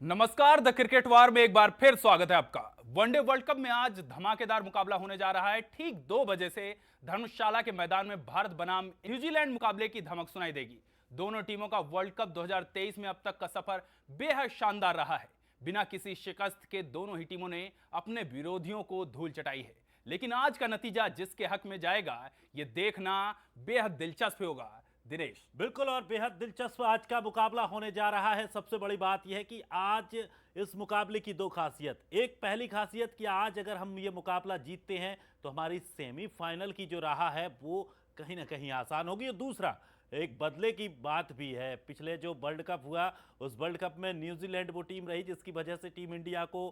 नमस्कार, the cricket वार में एक बार फिर स्वागत है आपका। वनडे वर्ल्ड कप में आज धमाकेदार मुकाबला होने जा रहा है। ठीक 2 बजे से धर्मशाला के मैदान में भारत बनाम न्यूजीलैंड मुकाबले की धमक सुनाई देगी। दोनों टीमों का वर्ल्ड कप 2023 में अब तक का सफर बेहद शानदार रहा है। बिना किसी शिकस्त के दोनों ही टीमों ने अपने विरोधियों को धूल चटाई है, लेकिन आज का नतीजा जिसके हक में जाएगा ये देखना बेहद दिलचस्प होगा। दिनेश, बिल्कुल, और बेहद दिलचस्प आज का मुकाबला होने जा रहा है। सबसे बड़ी बात यह है कि आज इस मुकाबले की दो खासियत। एक, पहली खासियत कि आज अगर हम ये मुकाबला जीतते हैं तो हमारी सेमीफाइनल की जो राह है वो कहीं ना कहीं आसान होगी। और दूसरा, एक बदले की बात भी है। पिछले जो वर्ल्ड कप हुआ उस वर्ल्ड कप में न्यूजीलैंड वो टीम रही जिसकी वजह से टीम इंडिया को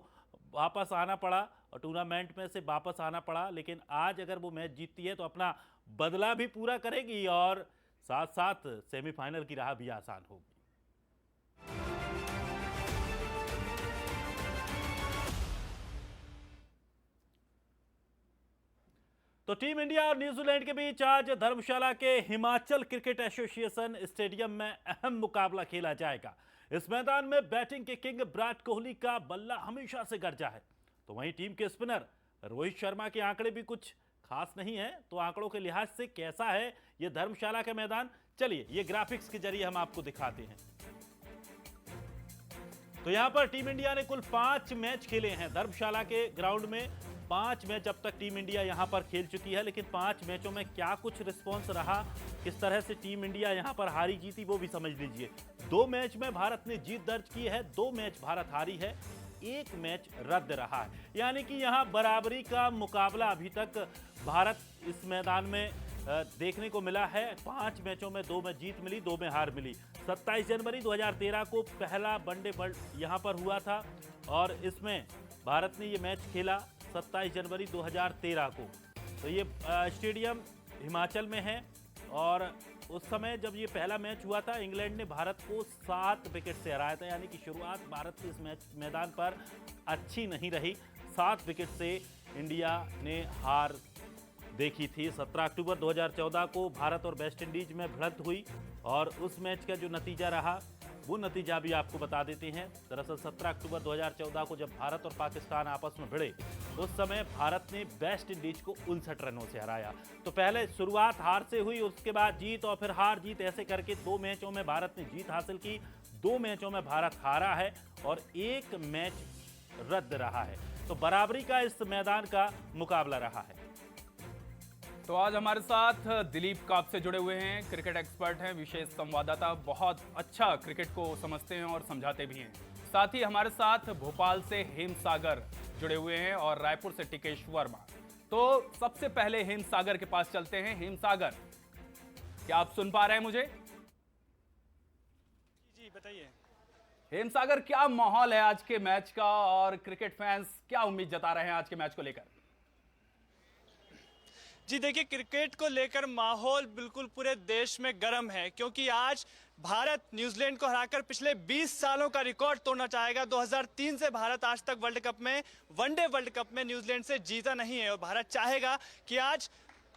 वापस आना पड़ा और टूर्नामेंट में से वापस आना पड़ा। लेकिन आज अगर वो मैच जीतती है तो अपना बदला भी पूरा करेगी और साथ साथ सेमीफाइनल की राह भी आसान होगी। तो टीम इंडिया और न्यूजीलैंड के बीच आज धर्मशाला के हिमाचल क्रिकेट एसोसिएशन स्टेडियम में अहम मुकाबला खेला जाएगा। इस मैदान में बैटिंग के किंग विराट कोहली का बल्ला हमेशा से गरजा है, तो वहीं टीम के स्पिनर रोहित शर्मा के आंकड़े भी कुछ खास नहीं है। तो आंकड़ों के लिहाज से कैसा है ये धर्मशाला का मैदान, चलिए ये ग्राफिक्स के जरिए हम आपको दिखाते हैं। तो यहां पर टीम इंडिया ने कुल 5 मैच खेले हैं धर्मशाला के ग्राउंड में। 5 मैच अब तक टीम इंडिया यहां पर खेल चुकी है, लेकिन 5 मैचों में क्या कुछ रिस्पॉन्स रहा, किस तरह से टीम इंडिया यहां पर हारी जीती वो भी समझ लीजिए। 2 मैच में भारत ने जीत दर्ज की है, 2 मैच भारत हारी है, 1 मैच रद्द रहा है। यानी कि यहां बराबरी का मुकाबला अभी तक भारत इस मैदान में देखने को मिला है। 5 मैचों में 2 में जीत मिली, 2 में हार मिली। 27 जनवरी 2013 को पहला वनडे वर्ल्ड यहां पर हुआ था और इसमें भारत ने ये मैच खेला 27 जनवरी 2013 को। तो ये स्टेडियम हिमाचल में है और उस समय जब ये पहला मैच हुआ था इंग्लैंड ने भारत को 7 विकेट से हराया था। यानी कि शुरुआत भारत की इस मैदान पर अच्छी नहीं रही। 7 विकेट से इंडिया ने हार देखी थी। 17 अक्टूबर 2014 को भारत और वेस्ट इंडीज में भिड़ंत हुई और उस मैच का जो नतीजा रहा वो नतीजा भी आपको बता देते हैं। दरअसल 17 अक्टूबर 2014 को जब भारत और पाकिस्तान आपस में भिड़े उस समय भारत ने वेस्ट इंडीज को 59 रनों से हराया। तो पहले शुरुआत हार से हुई, उसके बाद जीत और फिर हार जीत, ऐसे करके 2 मैचों में भारत ने जीत हासिल की, 2 मैचों में भारत हारा है और 1 मैच रद्द रहा है। तो बराबरी का इस मैदान का मुकाबला रहा है। तो आज हमारे साथ दिलीप काप से जुड़े हुए हैं, क्रिकेट एक्सपर्ट हैं, विशेष संवाददाता, बहुत अच्छा क्रिकेट को समझते हैं और समझाते भी हैं। साथ ही हमारे साथ भोपाल से हेम सागर जुड़े हुए हैं और रायपुर से टिकेश वर्मा। तो सबसे पहले हेम सागर के पास चलते हैं। हेम सागर, क्या आप सुन पा रहे हैं मुझे? जी बताइए। हेम सागर, क्या माहौल है आज के मैच का और क्रिकेट फैंस क्या उम्मीद जता रहे हैं आज के मैच को लेकर? जी देखिए, क्रिकेट को लेकर माहौल बिल्कुल पूरे देश में गर्म है, क्योंकि आज भारत न्यूजीलैंड को हराकर पिछले 20 सालों का रिकॉर्ड तोड़ना चाहेगा। 2003 से भारत आज तक वर्ल्ड कप में, वनडे वर्ल्ड कप में न्यूजीलैंड से जीता नहीं है और भारत चाहेगा कि आज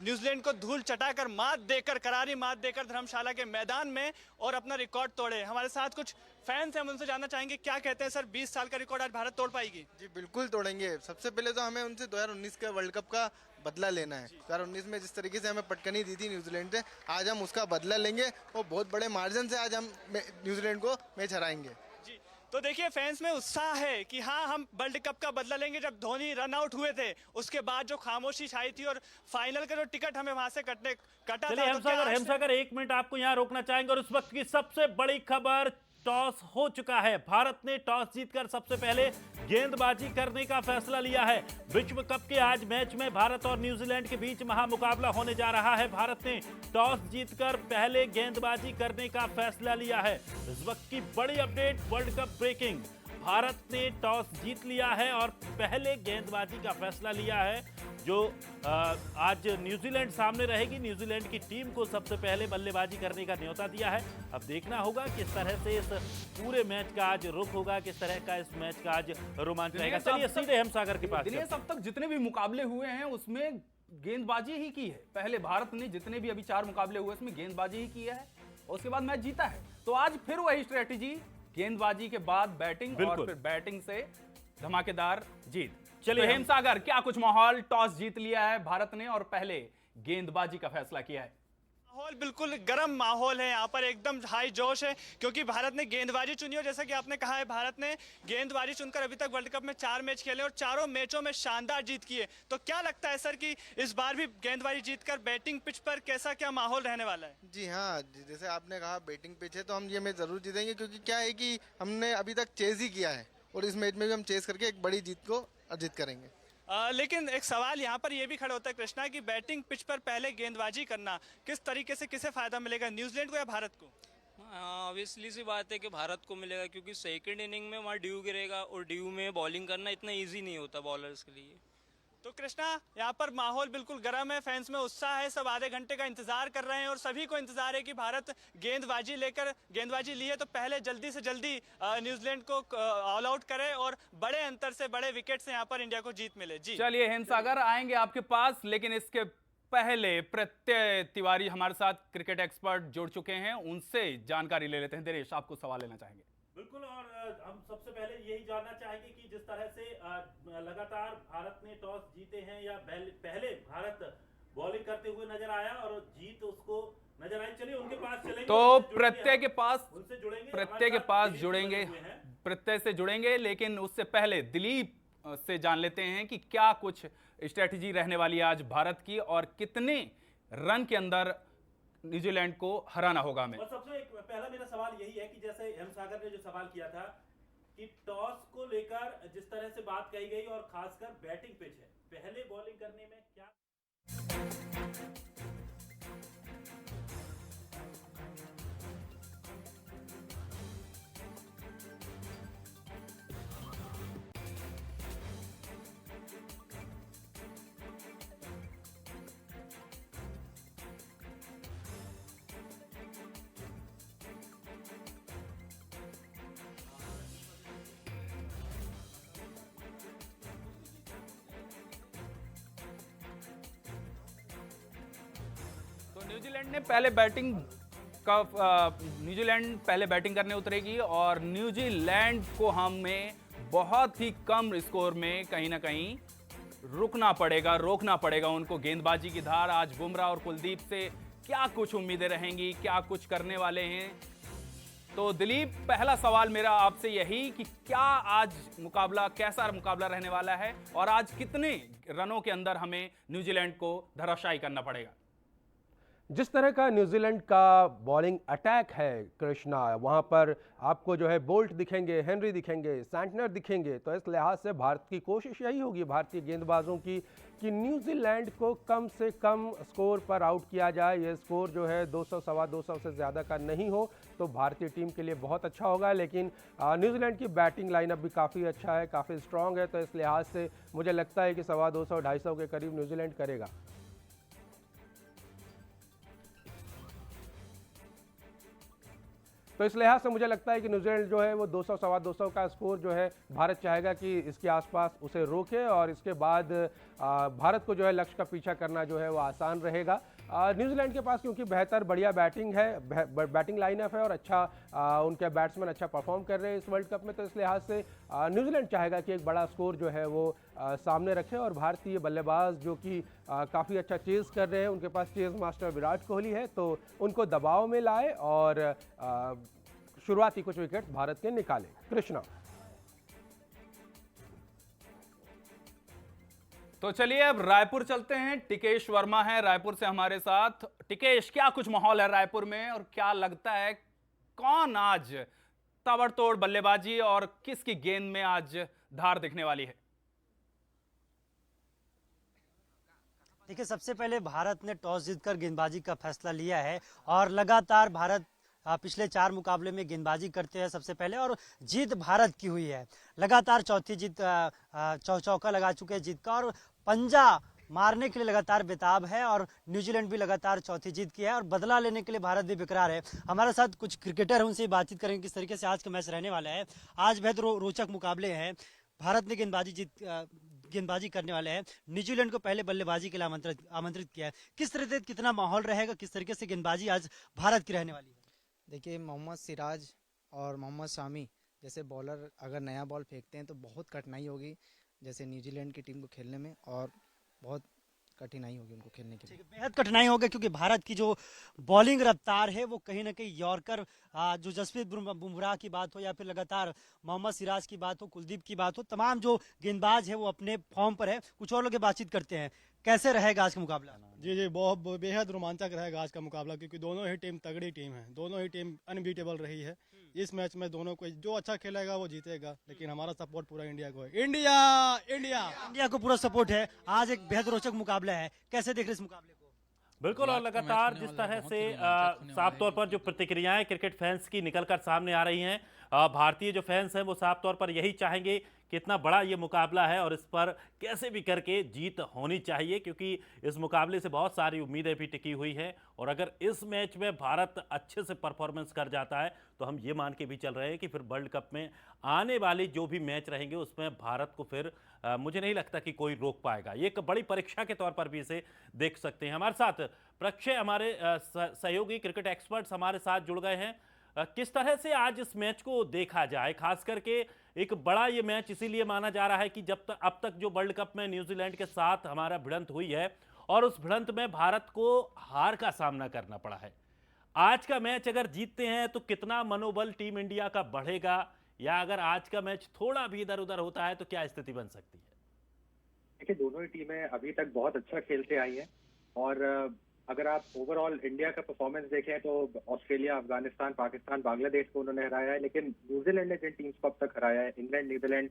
न्यूजीलैंड को धूल चटाकर मात देकर, करारी मात देकर धर्मशाला के मैदान में और अपना रिकॉर्ड तोड़े। हमारे साथ कुछ फैंस हैं, हम उनसे जानना चाहेंगे क्या कहते हैं। सर, 20 साल का रिकॉर्ड आज भारत तोड़ पाएगी? जी बिल्कुल तोड़ेंगे। सबसे पहले तो हमें उनसे 2019 के वर्ल्ड कप का बदला लेना है। 2019 में जिस तरीके से हमें पटकनी दी थी न्यूजीलैंड से, आज हम उसका बदला लेंगे और बहुत बड़े मार्जिन से आज हम न्यूजीलैंड को मैच हराएंगे। जी, तो देखिए फैंस में उत्साह है कि हाँ, हम वर्ल्ड कप का बदला लेंगे। जब धोनी रन आउट हुए थे उसके बाद जो खामोशी छाई थी और फाइनल का जो टिकट हमें वहां से कटा था। हेमसागर 1 मिनट आपको यहां रोकना चाहेंगे और उस वक्त की सबसे बड़ी खबर, टॉस हो चुका है। भारत ने टॉस जीतकर सबसे पहले गेंदबाजी करने का फैसला लिया है। विश्व कप के आज मैच में भारत और न्यूजीलैंड के बीच महामुकाबला होने जा रहा है। भारत ने टॉस जीतकर पहले गेंदबाजी करने का फैसला लिया है। इस वक्त की बड़ी update, world cup breaking, Bharat ने टॉस जीत लिया है और पहले गेंदबाजी का फैसला लिया है। जो आज न्यूजीलैंड सामने रहेगी, न्यूजीलैंड की टीम को सबसे पहले बल्लेबाजी करने का न्योता दिया है। अब देखना होगा किस तरह से इस पूरे मैच का आज रुख होगा, किस तरह का इस मैच का आज रोमांच रहेगा। चलिए सीधे हम सागर के पास। दिनेश, अब तक जितने भी मुकाबले हुए हैं उसमें गेंदबाजी ही की है। पहले भारत ने जितने भी अभी 4 मुकाबले हुए उसमें गेंदबाजी ही की है और उसके बाद मैच जीता है। तो आज फिर वही स्ट्रेटेजी गेंदबाजी के बाद बैटिंग और बिल्कुल। फिर बैटिंग से धमाकेदार जीत। चलिए तो हम- हेमसागर, क्या कुछ माहौल, टॉस जीत लिया है भारत ने और पहले गेंदबाजी का फैसला किया है। माहौल बिल्कुल गर्म माहौल है यहाँ पर, एकदम हाई जोश है क्योंकि भारत ने गेंदबाजी चुनी और जैसा कि आपने कहा है भारत ने गेंदबाजी चुनकर अभी तक वर्ल्ड कप में 4 मैच खेले और चारों मैचों में शानदार जीत की है। तो क्या लगता है सर कि इस बार भी गेंदबाजी जीतकर बैटिंग पिच पर कैसा क्या माहौल रहने वाला है? जी हाँ, जैसे आपने कहा बैटिंग पिच है तो हम ये मैच जरूर जीतेंगे, क्योंकि क्या है कि हमने अभी तक चेज ही किया है और इस मैच में भी हम चेज करके एक बड़ी जीत को अर्जित करेंगे। लेकिन एक सवाल यहाँ पर यह भी खड़ा होता है कृष्णा कि बैटिंग पिच पर पहले गेंदबाजी करना किस तरीके से किसे फायदा मिलेगा, न्यूजीलैंड को या भारत को? हाँ, ऑब्वियसली सी बात है कि भारत को मिलेगा क्योंकि सेकंड इनिंग में वहाँ ड्यू गिरेगा और ड्यू में बॉलिंग करना इतना इजी नहीं होता बॉलर्स के लिए। तो कृष्णा, यहाँ पर माहौल बिल्कुल गर्म है, फैंस में उत्साह है, सब आधे घंटे का इंतजार कर रहे हैं और सभी को इंतजार है कि भारत गेंदबाजी ली है तो पहले जल्दी से जल्दी न्यूजीलैंड को ऑल आउट करे और बड़े अंतर से, बड़े विकेट से यहाँ पर इंडिया को जीत मिले। जी चलिए हेमसागर, आएंगे आपके पास, लेकिन इसके पहले प्रत्यय तिवारी हमारे साथ क्रिकेट एक्सपर्ट जुड़ चुके हैं, उनसे जानकारी ले लेते हैं। दिनेश, आपको सवाल लेना चाहेंगे। बिल्कुल, और हम सबसे पहले यही जानना चाहेंगे कि जिस तरह से लगातार भारत ने टॉस जीते हैं या पहले भारत बॉलिंग करते हुए नजर आया और जीत उसको नजर आई। चलिए उनके पास चलेंगे, तो उनसे जुड़ेंगे प्रत्यय के हम, पास उनसे जुड़ेंगे, प्रत्यय के हमारे साथ पास दिलीप जुड़ेंगे, जुड़े हुए हैं। प्रत्यय से जुड़ेंगे, लेकिन उससे पहले दिलीप से जान लेते हैं कि क्या कुछ स्ट्रेटजी रहने वाली है आज भारत की और कितने रन के अंदर न्यूजीलैंड को हराना होगा हमें। और सबसे पहला मेरा सवाल यही है कि जैसे हेमसागर ने जो सवाल किया था कि टॉस को लेकर जिस तरह से बात कही गई और खासकर बैटिंग पिच है, पहले बॉलिंग करने में क्या तो न्यूजीलैंड पहले बैटिंग करने उतरेगी और न्यूजीलैंड को हमें बहुत ही कम स्कोर में कहीं ना कहीं रोकना पड़ेगा उनको गेंदबाजी की धार। आज बुमराह और कुलदीप से क्या कुछ उम्मीदें रहेंगी, क्या कुछ करने वाले हैं। तो दिलीप, पहला सवाल मेरा आपसे यही कि क्या आज कैसा मुकाबला रहने वाला है और आज कितने रनों के अंदर हमें न्यूजीलैंड को धराशायी करना पड़ेगा? जिस तरह का न्यूजीलैंड का बॉलिंग अटैक है कृष्णा, वहाँ पर आपको जो है बोल्ट दिखेंगे, हेनरी दिखेंगे, सैंटनर दिखेंगे, तो इस लिहाज से भारत की कोशिश यही होगी, भारतीय गेंदबाजों की, कि न्यूजीलैंड को कम से कम स्कोर पर आउट किया जाए। ये स्कोर जो है 200 सवा 200 से ज़्यादा का नहीं हो तो भारतीय टीम के लिए बहुत अच्छा होगा। लेकिन न्यूजीलैंड की बैटिंग लाइनअप भी काफ़ी अच्छा है, काफ़ी स्ट्रॉन्ग है, तो इस लिहाज से मुझे लगता है कि सवा 200 250 के करीब न्यूजीलैंड करेगा। तो इस लिहाज से मुझे लगता है कि न्यूजीलैंड जो है वो 200 सवा 200 का स्कोर जो है भारत चाहेगा कि इसके आसपास उसे रोके और इसके बाद भारत को जो है लक्ष्य का पीछा करना जो है वो आसान रहेगा। न्यूजीलैंड के पास क्योंकि बढ़िया बैटिंग है, बैटिंग लाइनअप है और अच्छा उनके बैट्समैन अच्छा परफॉर्म कर रहे हैं इस वर्ल्ड कप में, तो इस लिहाज से न्यूजीलैंड चाहेगा कि एक बड़ा स्कोर जो है वो सामने रखे और भारतीय बल्लेबाज जो कि काफ़ी अच्छा चेज़ कर रहे हैं, उनके पास चेज़ मास्टर विराट कोहली है, तो उनको दबाव में लाए और शुरुआती कुछ विकेट भारत के निकाले। कृष्णा, तो चलिए अब रायपुर चलते हैं। टिकेश वर्मा है रायपुर से हमारे साथ। टिकेश, क्या कुछ माहौल है रायपुर में और क्या लगता है कौन आज ताबड़तोड़ बल्लेबाजी और किसकी गेंद में आज धार दिखने वाली है? देखिए, सबसे पहले भारत ने टॉस जीतकर गेंदबाजी का फैसला लिया है और लगातार भारत पिछले 4 मुकाबले में गेंदबाजी करते हैं सबसे पहले और जीत भारत की हुई है। लगातार चौथी जीत, चौका लगा चुके हैं जीत का और पंजा मारने के लिए लगातार बेताब है और न्यूजीलैंड भी लगातार चौथी जीत की है और बदला लेने के लिए भारत भी बेकरार है। हमारे साथ कुछ क्रिकेटर हैं, उनसे बातचीत करेंगे किस तरीके से आज का मैच रहने वाला है। आज बेहद रोचक मुकाबले हैं। भारत ने गेंदबाजी करने वाले हैं, न्यूजीलैंड को पहले बल्लेबाजी के लिए आमंत्रित किया है। किस तरह से कितना माहौल रहेगा, किस तरीके से गेंदबाजी आज भारत की रहने वाली है? देखिए, मोहम्मद सिराज और मोहम्मद शामी जैसे बॉलर अगर नया बॉल फेंकते हैं तो बहुत कठिनाई होगी जैसे न्यूजीलैंड की टीम को खेलने में, और बहुत कठिनाई होगी उनको खेलने के लिए। बेहद कठिनाई होगा क्योंकि भारत की जो बॉलिंग रफ्तार है वो कहीं ना कहीं यॉर्कर जो जसप्रीत बुमराह की बात हो या फिर लगातार मोहम्मद सिराज की बात हो, कुलदीप की बात हो, तमाम जो गेंदबाज है वो अपने फॉर्म पर है। कुछ और लोग बातचीत करते हैं, कैसे रहेगा आज का मुकाबला? जी बहुत बेहद रोमांचक रहेगा आज का मुकाबला, क्योंकि दोनों ही टीम तगड़ी टीम है, दोनों ही टीम अनबीटेबल रही है। इस मैच में दोनों को जो अच्छा खेलेगा वो जीतेगा, लेकिन हमारा सपोर्ट पूरा इंडिया को है। इंडिया इंडिया इंडिया को पूरा सपोर्ट है। आज एक बेहद रोचक मुकाबला है, कैसे देख रहे इस मुकाबले को? बिल्कुल, और लगातार जिस तरह से साफ तौर पर जो प्रतिक्रियाएं क्रिकेट फैंस की निकलकर सामने आ रही हैं, भारतीय जो फैंस हैं वो साफ तौर पर यही चाहेंगे कि इतना बड़ा ये मुकाबला है और इस पर कैसे भी करके जीत होनी चाहिए, क्योंकि इस मुकाबले से बहुत सारी उम्मीदें भी टिकी हुई हैं। और अगर इस मैच में भारत अच्छे से परफॉर्मेंस कर जाता है तो हम ये मान के भी चल रहे हैं कि फिर वर्ल्ड कप में आने वाली जो भी मैच रहेंगे उसमें भारत को फिर मुझे नहीं लगता कि कोई रोक पाएगा। ये एक बड़ी परीक्षा के तौर पर भी इसे देख सकते हैं। हमारे साथ प्रक्षय, हमारे सहयोगी क्रिकेट एक्सपर्ट्स हमारे साथ जुड़ गए हैं। किस तरह से आज इस मैच को देखा जाए? खास करके एक बड़ा ये मैच इसीलिए माना जा रहा है कि जब तक अब तक जो वर्ल्ड कप में न्यूजीलैंड के साथ हमारा भिड़ंत हुई है और उस भिड़ंत में भारत को हार का सामना करना पड़ा है। आज का मैच अगर जीतते हैं तो कितना मनोबल टीम इंडिया का बढ़ेगा, या अगर आज का मैच थोड़ा भी इधर उधर होता है तो क्या स्थिति बन सकती है? देखिए, दोनों ही टीमें अभी तक बहुत अच्छा खेलते आई हैं, और अगर आप ओवरऑल इंडिया का परफॉर्मेंस देखें तो ऑस्ट्रेलिया, अफगानिस्तान, पाकिस्तान, बांग्लादेश को उन्होंने हराया है, लेकिन न्यूजीलैंड ने जिन टीम्स को अब तक हराया है, इंग्लैंड, न्यूजीलैंड,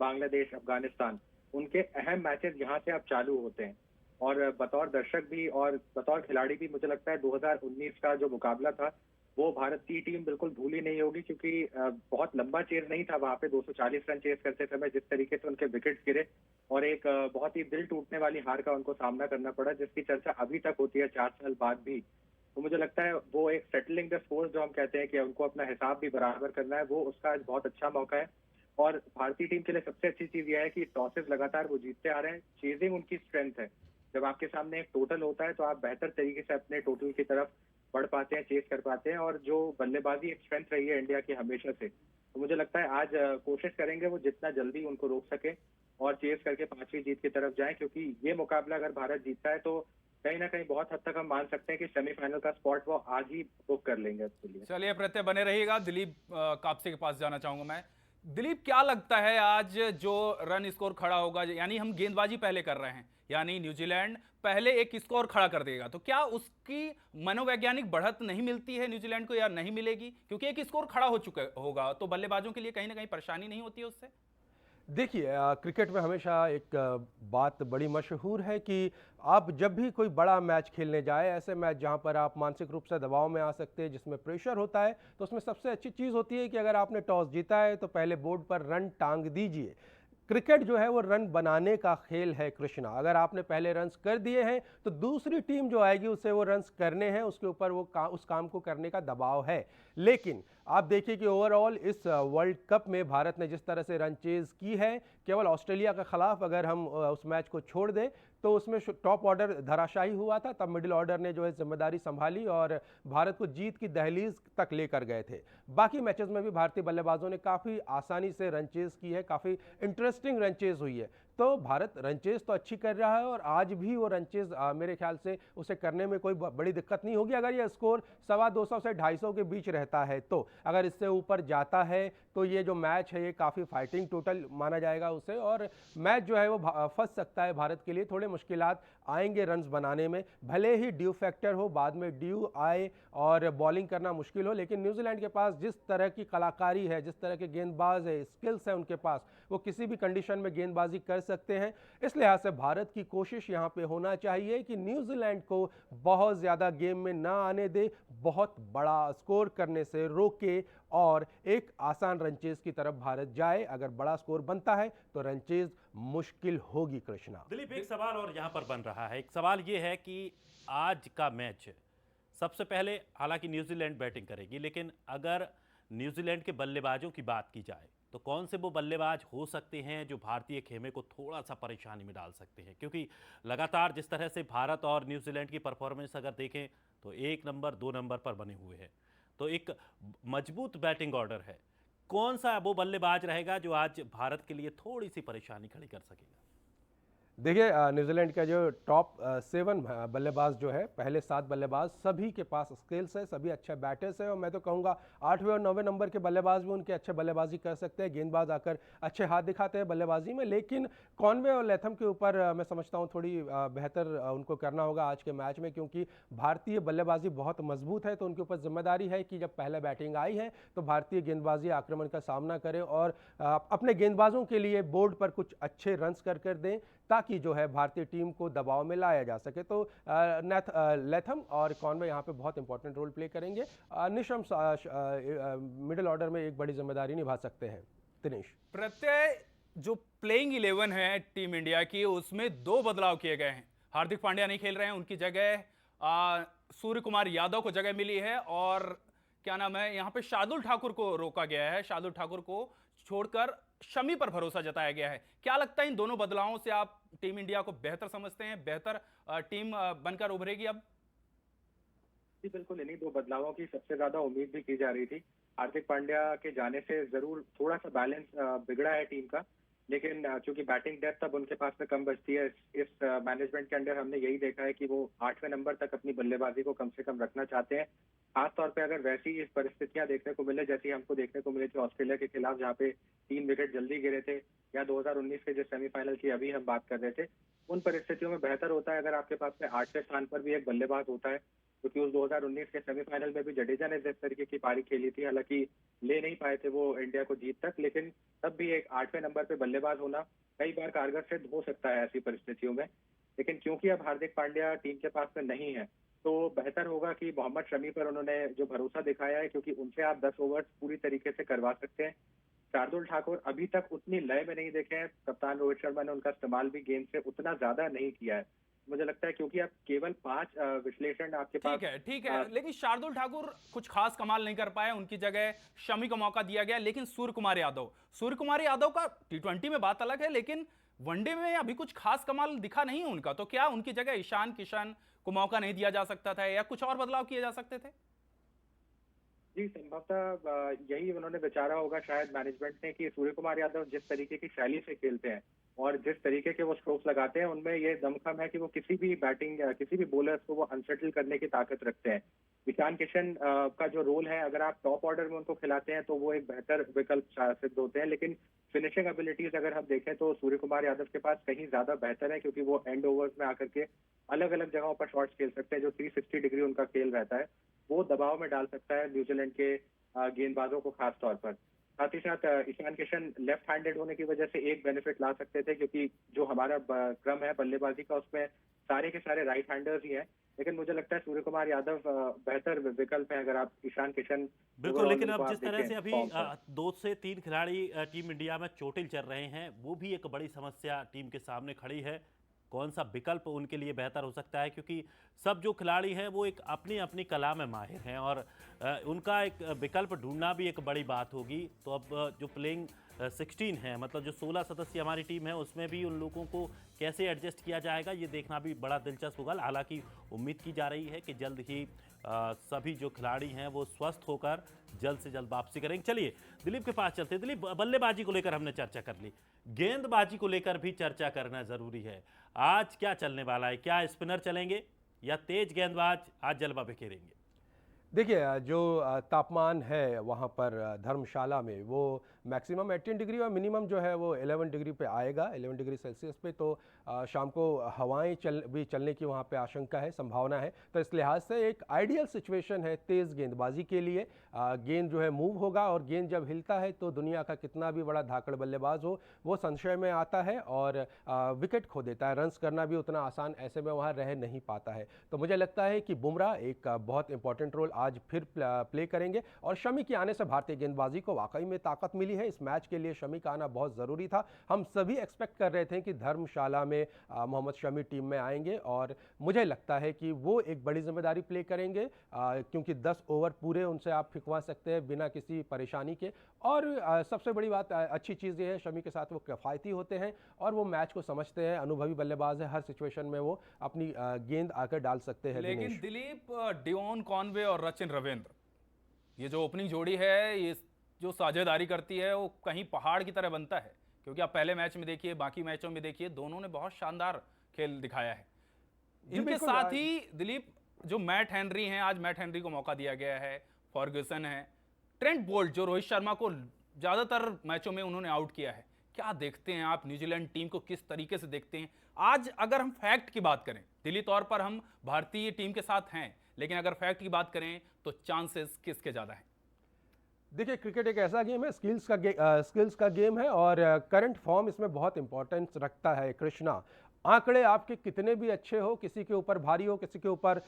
बांग्लादेश, अफगानिस्तान, उनके अहम मैचेस यहाँ से अब चालू होते हैं। और बतौर दर्शक भी और बतौर खिलाड़ी भी मुझे लगता है 2019 का जो मुकाबला था वो भारत की टीम बिल्कुल भूली नहीं होगी, क्योंकि बहुत लंबा चेज नहीं था वहां पे। 240 रन चेज करते समय जिस तरीके से उनके विकेट्स गिरे और एक बहुत ही दिल टूटने वाली हार का उनको सामना करना पड़ा, जिसकी चर्चा अभी तक होती है 4 साल बाद भी। तो मुझे लगता है वो एक सेटलिंग द स्कोर्स जो हम कहते हैं कि उनको अपना हिसाब भी बराबर करना है, वो उसका आज बहुत अच्छा मौका है। और भारतीय टीम के लिए सबसे अच्छी चीज यह है कि टॉसेस लगातार वो जीतते आ रहे हैं। चेजिंग उनकी स्ट्रेंथ है। जब आपके सामने एक टोटल होता है तो आप बेहतर तरीके से अपने टोटल की तरफ बढ़ पाते हैं, चेस कर पाते हैं, और जो बल्लेबाजी एक स्ट्रेंथ रही है इंडिया की हमेशा से, तो मुझे लगता है आज कोशिश करेंगे वो जितना जल्दी उनको रोक सके और चेस करके 5वीं जीत की तरफ जाएं, क्योंकि ये मुकाबला अगर भारत जीतता है तो कहीं ना कहीं बहुत हद तक हम मान सकते हैं कि सेमीफाइनल का स्पॉट वो आज ही बुक कर लेंगे उसके लिए। चलिए प्रत्यय बने रहिएगा। दिलीप कापसे के पास जाना चाहूंगा मैं। दिलीप, क्या लगता है आज जो रन स्कोर खड़ा होगा, यानी हम गेंदबाजी पहले कर रहे हैं, यानी न्यूजीलैंड पहले एक स्कोर खड़ा कर देगा, तो क्या उसकी मनोवैज्ञानिक बढ़त नहीं मिलती है न्यूजीलैंड को, या नहीं मिलेगी? क्योंकि एक स्कोर खड़ा हो चुका होगा तो बल्लेबाजों के लिए कहीं ना कहीं परेशानी नहीं होती है उससे? देखिए, क्रिकेट में हमेशा एक बात बड़ी मशहूर है कि आप जब भी कोई बड़ा मैच खेलने जाए, ऐसे मैच जहां पर आप मानसिक रूप से दबाव में आ सकते हैं, जिसमें प्रेशर होता है, तो उसमें सबसे अच्छी चीज़ होती है कि अगर आपने टॉस जीता है तो पहले बोर्ड पर रन टांग दीजिए। क्रिकेट जो है वो रन बनाने का खेल है कृष्णा। अगर आपने पहले रन्स कर दिए हैं तो दूसरी टीम जो आएगी उसे वो रन्स करने हैं, उसके ऊपर वो उस काम को करने का दबाव है। लेकिन आप देखिए कि ओवरऑल इस वर्ल्ड कप में भारत ने जिस तरह से रन चेज की है, केवल ऑस्ट्रेलिया के खिलाफ अगर हम उस मैच को छोड़ दें तो उसमें टॉप ऑर्डर धराशायी हुआ था, तब मिडिल ऑर्डर ने जो है जिम्मेदारी संभाली और भारत को जीत की दहलीज तक लेकर गए थे। बाकी मैचेस में भी भारतीय बल्लेबाजों ने काफ़ी आसानी से रन चेज की है, काफ़ी इंटरेस्टिंग रन चेज हुई है। तो भारत रनचेज तो अच्छी कर रहा है और आज भी वो रनचेज मेरे ख्याल से उसे करने में कोई बड़ी दिक्कत नहीं होगी। अगर ये स्कोर 250 से 250 के बीच रहता है तो, अगर इससे ऊपर जाता है तो ये जो मैच है ये काफ़ी फाइटिंग टोटल माना जाएगा उसे, और मैच जो है वो फंस सकता है भारत के लिए। थोड़े मुश्किलात आएंगे रन्स बनाने में, भले ही ड्यू फैक्टर हो, बाद में ड्यू आए और बॉलिंग करना मुश्किल हो, लेकिन न्यूजीलैंड के पास जिस तरह की कलाकारी है, जिस तरह के गेंदबाज है, स्किल्स है उनके पास, वो किसी भी कंडीशन में गेंदबाजी कर सकते हैं। इस लिहाज से भारत की कोशिश यहाँ पे होना चाहिए कि न्यूजीलैंड को बहुत ज़्यादा गेम में ना आने दे, बहुत बड़ा स्कोर करने से रोके और एक आसान रनचेज की तरफ भारत जाए। अगर बड़ा स्कोर बनता है तो रनचेज मुश्किल होगी। कृष्णा, दिलीप, एक सवाल और यहाँ पर बन रहा है। एक सवाल ये है कि आज का मैच सबसे पहले हालांकि न्यूजीलैंड बैटिंग करेगी, लेकिन अगर न्यूजीलैंड के बल्लेबाजों की बात की जाए तो कौन से वो बल्लेबाज हो सकते हैं जो भारतीय खेमे को थोड़ा सा परेशानी में डाल सकते हैं? क्योंकि लगातार जिस तरह से भारत और न्यूजीलैंड की परफॉर्मेंस अगर देखें तो 1 नंबर 2 नंबर पर बने हुए हैं। तो एक मजबूत बैटिंग ऑर्डर है। कौन सा वो बल्लेबाज रहेगा जो आज भारत के लिए थोड़ी सी परेशानी खड़ी कर सकेगा? देखिए, न्यूजीलैंड का जो टॉप 7 बल्लेबाज जो है, पहले 7 बल्लेबाज सभी के पास स्किल्स है, सभी अच्छे बैटर्स है, और मैं तो कहूँगा 8वें और 9वें नंबर के बल्लेबाज भी उनके अच्छे बल्लेबाजी कर सकते हैं। गेंदबाज आकर अच्छे हाथ दिखाते हैं बल्लेबाजी में, लेकिन कॉनवे और लेथम के ऊपर मैं समझता हूँ थोड़ी बेहतर उनको करना होगा आज के मैच में, क्योंकि भारतीय बल्लेबाजी बहुत मजबूत है। तो उनके ऊपर जिम्मेदारी है कि जब पहले बैटिंग आई है तो भारतीय गेंदबाजी आक्रमण का सामना करें और अपने गेंदबाजों के लिए बोर्ड पर कुछ अच्छे रन्स कर दें, ताकि जो है भारतीय टीम को दबाव में लाया जा सके। तो लेथम और कॉनवे यहाँ पे बहुत इंपॉर्टेंट रोल प्ले करेंगे। निशम मिडिल ऑर्डर में एक बड़ी जिम्मेदारी निभा सकते हैं। दिनेश, प्रत्यय जो प्लेइंग 11 है टीम इंडिया की, उसमें 2 बदलाव किए गए हैं। हार्दिक पांड्या नहीं खेल रहे हैं, उनकी जगह सूर्य कुमार यादव को जगह मिली है, और क्या नाम है, यहाँ पे शार्दुल ठाकुर को रोका गया है। शार्दुल ठाकुर को छोड़कर शमी पर भरोसा जताया गया है। क्या लगता है इन दोनों बदलावों से आप टीम इंडिया को बेहतर समझते हैं, बेहतर टीम बनकर उभरेगी अब? जी बिल्कुल, इन्हीं 2 बदलावों की सबसे ज्यादा उम्मीद भी की जा रही थी। हार्दिक पांड्या के जाने से जरूर थोड़ा सा बैलेंस बिगड़ा है टीम का, लेकिन चूंकि बैटिंग डेप्थ अब उनके पास में कम बचती है, इस मैनेजमेंट के अंडर हमने यही देखा है कि वो 8वें नंबर तक अपनी बल्लेबाजी को कम से कम रखना चाहते हैं। खासतौर पे अगर वैसी इस परिस्थितियां देखने को मिले जैसी हमको देखने को मिली थी ऑस्ट्रेलिया के खिलाफ, जहाँ पे 3 विकेट जल्दी गिरे थे, या 2019 के जिस सेमीफाइनल की अभी हम बात कर रहे थे, उन परिस्थितियों में बेहतर होता है अगर आपके पास में 8वें स्थान पर भी एक बल्लेबाज होता है। क्योंकि उस 2019 के सेमीफाइनल में भी जडेजा ने जिस तरीके की पारी खेली थी, हालांकि ले नहीं पाए थे वो इंडिया को जीत तक, लेकिन तब भी एक 8वें नंबर पे बल्लेबाज होना कई बार कारगर सिद्ध हो सकता है ऐसी परिस्थितियों में। लेकिन क्योंकि अब हार्दिक पांड्या टीम के पास में नहीं है, तो बेहतर होगा कि मोहम्मद शमी पर उन्होंने जो भरोसा दिखाया है, क्योंकि उनसे आप 10 ओवर्स पूरी तरीके से करवा सकते हैं। शार्दुल ठाकुर अभी तक उतनी लय में नहीं देखे हैं, कप्तान रोहित शर्मा ने उनका इस्तेमाल भी गेंद से उतना ज्यादा नहीं किया है, मुझे लगता है, क्योंकि अब केवल 5 विश्लेषण आपके पास। ठीक है, लेकिन शार्दुल ठाकुर कुछ खास कमाल नहीं कर पाए, उनकी जगह शमी को मौका दिया गया। लेकिन सूर्य कुमार यादव का T20 में बात अलग है, लेकिन वनडे में अभी कुछ खास कमाल दिखा नहीं उनका। तो क्या उनकी जगह ईशान किशन को मौका नहीं दिया जा सकता था, या कुछ और बदलाव किए जा सकते थे? जी संभवतः यही उन्होंने विचारा होगा शायद मैनेजमेंट ने, कि सूर्य कुमार यादव जिस तरीके की शैली से खेलते हैं और जिस तरीके के वो स्ट्रोक्स लगाते हैं, उनमें ये दमखम है कि वो किसी भी बैटिंग किसी भी बॉलर्स को वो अनसेटल करने की ताकत रखते हैं। ईशान किशन का जो रोल है, अगर आप टॉप ऑर्डर में उनको खिलाते हैं तो वो एक बेहतर विकल्प सिद्ध होते हैं, लेकिन फिनिशिंग एबिलिटीज अगर हम देखें तो सूर्य कुमार यादव के पास कहीं ज्यादा बेहतर है, क्योंकि वो एंड ओवर्स में आकर के अलग अलग जगहों पर शॉट्स खेल सकते हैं। जो 360 डिग्री उनका खेल रहता है, वो दबाव में डाल सकता है न्यूजीलैंड के गेंदबाजों को खास तौर पर। साथ ही साथ ईशान किशन लेफ्ट हैंडेड होने की वजह से एक बेनिफिट ला सकते थे, क्योंकि जो हमारा क्रम है बल्लेबाजी का, उसमें सारे के सारे राइट हैंडर्स ही हैं। लेकिन मुझे लगता है सूर्य कुमार यादव बेहतर विकल्प है अगर आप ईशान किशन। बिल्कुल, लेकिन अब जिस तरह से अभी 2 से 3 खिलाड़ी टीम इंडिया में चोटिल चल रहे हैं, वो भी एक बड़ी समस्या टीम के सामने खड़ी है। कौन सा विकल्प उनके लिए बेहतर हो सकता है, क्योंकि सब जो खिलाड़ी हैं वो एक अपनी अपनी कला में माहिर हैं, और उनका एक विकल्प ढूंढना भी एक बड़ी बात होगी। तो अब जो प्लेइंग 16 है, मतलब जो 16 सदस्य हमारी टीम है, उसमें भी उन लोगों को कैसे एडजस्ट किया जाएगा, ये देखना भी बड़ा दिलचस्प होगा। हालांकि उम्मीद की जा रही है कि जल्द ही सभी जो खिलाड़ी हैं वो स्वस्थ होकर जल्द से जल्द वापसी करेंगे। चलिए दिलीप के पास चलते हैं। दिलीप, बल्लेबाजी को लेकर हमने चर्चा कर ली, गेंदबाजी को लेकर भी चर्चा करना जरूरी है। आज क्या चलने वाला है? क्या स्पिनर चलेंगे या तेज गेंदबाज आज जलवा बिखेरेंगे? देखिए, जो तापमान है वहाँ पर धर्मशाला में, वो मैक्सिमम 18 डिग्री और मिनिमम जो है वो 11 डिग्री पे आएगा, 11 डिग्री सेल्सियस पे। तो शाम को हवाएं चलने की वहाँ पे आशंका है, संभावना है। तो इस लिहाज से एक आइडियल सिचुएशन है तेज़ गेंदबाजी के लिए। गेंद जो है मूव होगा, और गेंद जब हिलता है तो दुनिया का कितना भी बड़ा धाकड़ बल्लेबाज हो, वो संशय में आता है और विकेट खो देता है। रन्स करना भी उतना आसान ऐसे में वहाँ रह नहीं पाता है। तो मुझे लगता है कि बुमराह एक बहुत इंपॉर्टेंट रोल आज फिर प्ले करेंगे, और शमी के आने से भारतीय गेंदबाजी को वाकई में ताकत मिली है। इस मैच के लिए शमी का आना बहुत ज़रूरी था। हम सभी एक्सपेक्ट कर रहे थे कि धर्मशाला में मोहम्मद शमी टीम में आएंगे, और मुझे लगता है कि वो एक बड़ी जिम्मेदारी प्ले करेंगे, क्योंकि 10 ओवर पूरे उनसे आप फिकवा सकते हैं बिना किसी परेशानी के। और सबसे बड़ी बात, अच्छी चीज़ ये है शमी के साथ वो किफ़ायती होते हैं और वो मैच को समझते हैं, अनुभवी बल्लेबाज है, हर सिचुएशन में वो अपनी गेंद आकर डाल सकते हैं। लेकिन दिलीप, डियोन कॉनवे और रचिन रविंद्र, ये जो ओपनिंग जोड़ी है, ये जो साझेदारी करती है वो कहीं पहाड़ की तरह बनता है, क्योंकि आप पहले मैच में देखिए, बाकी मैचों में देखिए, दोनों ने बहुत शानदार खेल दिखाया है। इनके बिल्कुल, साथ ही दिलीप, जो मैट हेनरी हैं, आज मैट हेनरी को मौका दिया गया है, फर्ग्यूसन है, ट्रेंट बोल्ट जो रोहित शर्मा को ज्यादातर मैचों में उन्होंने आउट किया है। क्या देखते हैं आप न्यूजीलैंड टीम को, किस तरीके से देखते हैं? आज अगर हम फैक्ट की बात करें, दिली तौर पर हम भारतीय टीम के साथ हैं, लेकिन अगर फैक्ट की बात करें तो चांसेस किसके ज्यादा हैं? देखिए, क्रिकेट एक ऐसा गेम है, स्किल्स का गेम है, और करंट फॉर्म इसमें बहुत इंपॉर्टेंस रखता है। कृष्णा, आंकड़े आपके कितने भी अच्छे हो, किसी के ऊपर भारी हो, किसी के ऊपर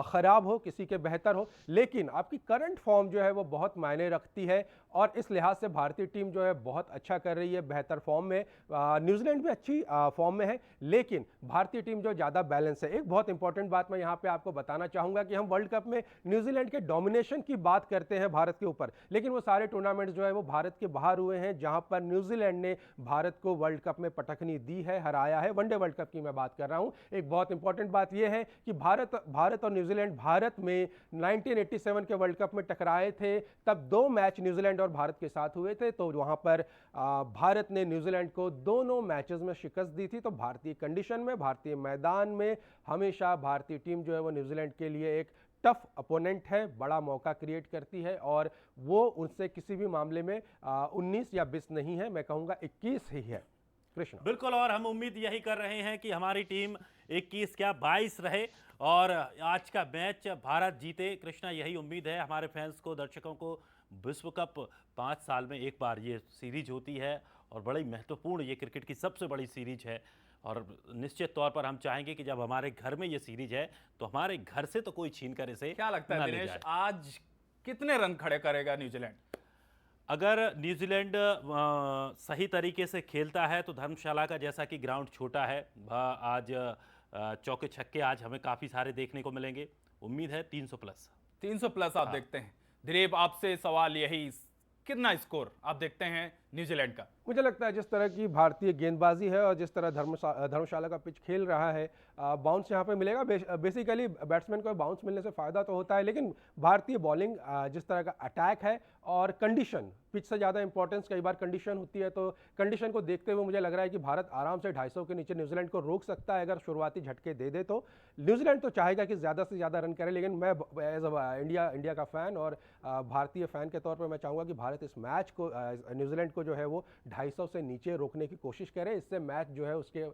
खराब हो, किसी के बेहतर हो, लेकिन आपकी करंट फॉर्म जो है वो बहुत मायने रखती है। और इस लिहाज से भारतीय टीम जो है बहुत अच्छा कर रही है, बेहतर फॉर्म में। न्यूजीलैंड भी अच्छी फॉर्म में है, लेकिन भारतीय टीम जो ज़्यादा बैलेंस है। एक बहुत इंपॉर्टेंट बात मैं यहाँ पे आपको बताना चाहूँगा कि हम वर्ल्ड कप में न्यूजीलैंड के डोमिनेशन की बात करते हैं भारत के ऊपर, लेकिन वो सारे टूर्नामेंट्स जो है वो भारत के बाहर हुए हैं, जहाँ पर न्यूजीलैंड ने भारत को वर्ल्ड कप में पटखनी दी है, हराया है। वनडे वर्ल्ड कप की मैं बात कर रहा हूँ। एक बहुत इंपॉर्टेंट बात यह है कि भारत और न्यूजीलैंड, भारत में 1987 के वर्ल्ड कप में टकराए थे, तब 2 मैच न्यूजीलैंड और भारत के साथ हुए थे, तो वहां पर भारत ने न्यूजीलैंड को दोनों मैचेस में शिकस्त दी थी। तो भारतीय कंडीशन में, भारतीय मैदान में हमेशा भारतीय टीम जो है वो न्यूजीलैंड के लिए एक टफ अपोनेंट है, बड़ा मौका क्रिएट करती है, और वो उनसे किसी भी मामले में 19 या 20 नहीं है, मैं कहूंगा 21 ही है। कृष्ण, बिल्कुल, और हम उम्मीद यही कर रहे हैं कि हमारी टीम 21 क्या 22 रहे और आज का मैच भारत जीते। कृष्णा, यही उम्मीद है हमारे फैंस को, दर्शकों को। विश्व कप 5 साल में एक बार ये सीरीज होती है और बड़ी महत्वपूर्ण, ये क्रिकेट की सबसे बड़ी सीरीज है, और निश्चित तौर पर हम चाहेंगे कि जब हमारे घर में ये सीरीज है तो हमारे घर से तो कोई छीन कर इसे क्या लगता है दिनेश, आज कितने रन खड़े करेगा न्यूजीलैंड? अगर न्यूजीलैंड सही तरीके से खेलता है तो धर्मशाला का, जैसा कि ग्राउंड छोटा है, आज चौके छक्के आज हमें काफ़ी सारे देखने को मिलेंगे। उम्मीद है 300 प्लस। 300 प्लस आप देखते हैं। दिलीप, आपसे सवाल यही, कितना स्कोर आप देखते हैं न्यूजीलैंड का? मुझे लगता है जिस तरह की भारतीय गेंदबाजी है और जिस तरह धर्मशाला का पिच खेल रहा है, बाउंस यहाँ पे मिलेगा। बेसिकली बैट्समैन को बाउंस मिलने से फ़ायदा तो होता है, लेकिन भारतीय बॉलिंग, जिस तरह का अटैक है और कंडीशन, पिच से ज़्यादा इंपॉर्टेंस कई बार कंडीशन होती है, तो कंडीशन को देखते हुए मुझे लग रहा है कि भारत आराम से 250 के नीचे न्यूजीलैंड को रोक सकता है अगर शुरुआती झटके दे दे तो। न्यूजीलैंड तो चाहेगा कि ज़्यादा से ज़्यादा रन करे, लेकिन मैं एज इंडिया का फ़ैन और भारतीय फ़ैन के तौर पर मैं चाहूँगा कि भारत इस मैच को, न्यूजीलैंड को जो है वो 250 से नीचे रोकने की कोशिश करे। इससे मैच जो है उसके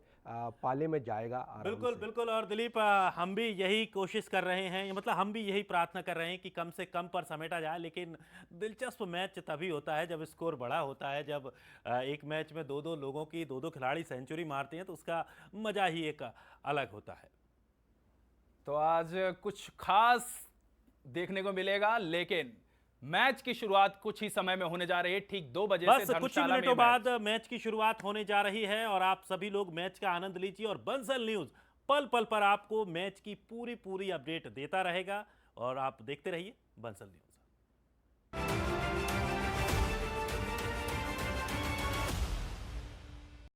पाले में जाएगा आराम बिल्कुल से। बिल्कुल, और दिलीप, हम भी यही कोशिश कर रहे हैं, मतलब हम भी यही प्रार्थना कर रहे हैं कि कम से कम पर समेटा जाए, लेकिन दिलचस्प मैच तभी होता है जब स्कोर बड़ा होता है। जब एक मैच में 2-2 लोगों की, 2-2 खिलाड़ी सेंचुरी मारते हैं तो उसका मजा ही एक अलग होता है। तो आज कुछ खास देखने को मिलेगा, लेकिन मैच की शुरुआत कुछ ही समय में होने जा रही है, ठीक 2 बजे बस से कुछ ही मिनटों बाद मैच की शुरुआत होने जा रही है और आप सभी लोग मैच का आनंद लीजिए, और बंसल न्यूज पल पल पर आपको मैच की पूरी अपडेट देता रहेगा, और आप देखते रहिए बंसल न्यूज।